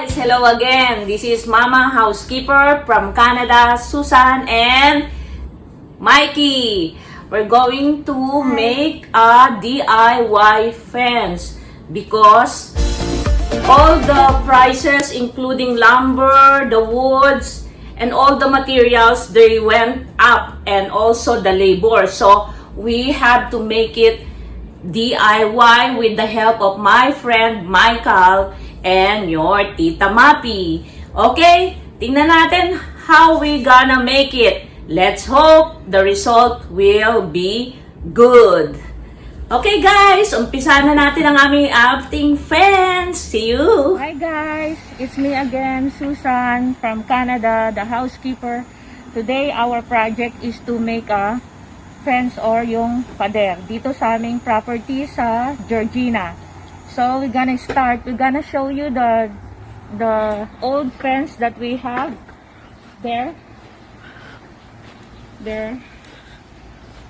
guys! Hello again! This is Mama Housekeeper from Canada, Susan and Mikey. We're going to make a DIY fence because all the prices, including lumber, the woods, and all the materials, they went up, and also the labor. So we have to make it DIY with the help of my friend Michael and your Tita Mapi. Okay, tingnan natin how we gonna make it. Let's hope the result will be good. Okay guys, umpisa na natin ang aming afting fence. See you! Hi guys, it's me again, Susan from Canada, the housekeeper. Today our project is to make a fence or yung pader dito sa aming property sa Georgina. So we're gonna start. We're gonna show you the old fence that we have there,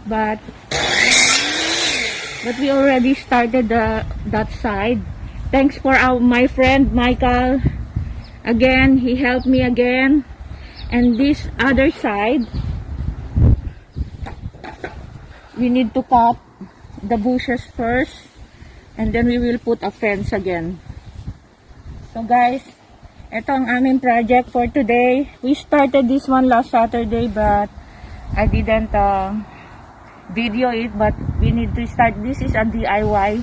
but we already started that side. Thanks for my friend Michael. Again, he helped me again. And this other side, we need to cut the bushes first, and then we will put a fence again. So guys, ito ang aming project for today. We started this one last Saturday, but I didn't video it, but we need to start. This is a DIY.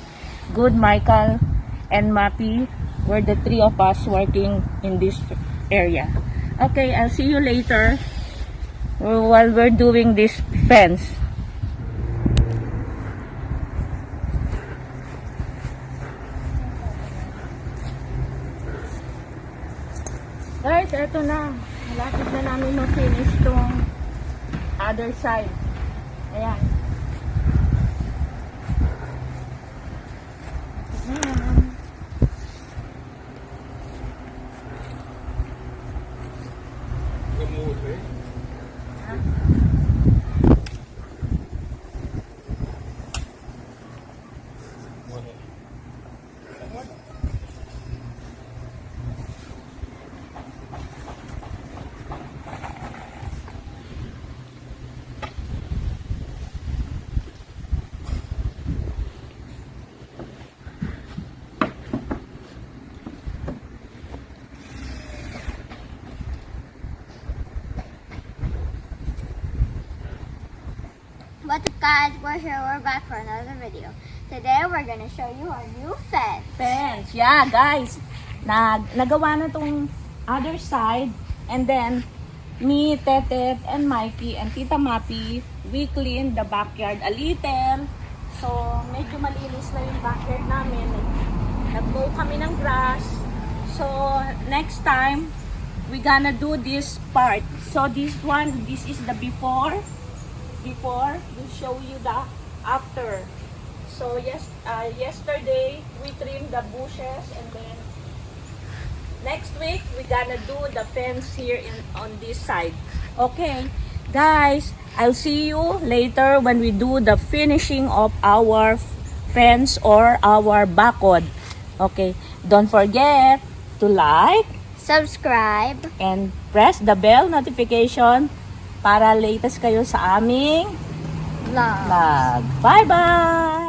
Good Michael and Mapi were the three of us working in this area. Okay, I'll see you later while we're doing this fence. Guys, eto na. Malapit na namin ma-finish tong other side. Ayan. Ayan. What's up guys, we're back for another video. Today we're gonna show you our new fence. Yeah guys, nagawa na tong other side, and then me, Tetet, and Mikey, and Tita Mapi, we cleaned the backyard a little. So medyo malinis na yung backyard namin. Nag-mow kami ng grass. So next time we gonna do this part. So this is the before we show you the after. So yesterday we trimmed the bushes, and then next week we gonna do the fence here on this side. Okay guys, I'll see you later when we do the finishing of our fence or our bakod. Okay, don't forget to like, Subscribe, and press the bell notification para latest kayo sa aming vlog. vlog. Bye-bye!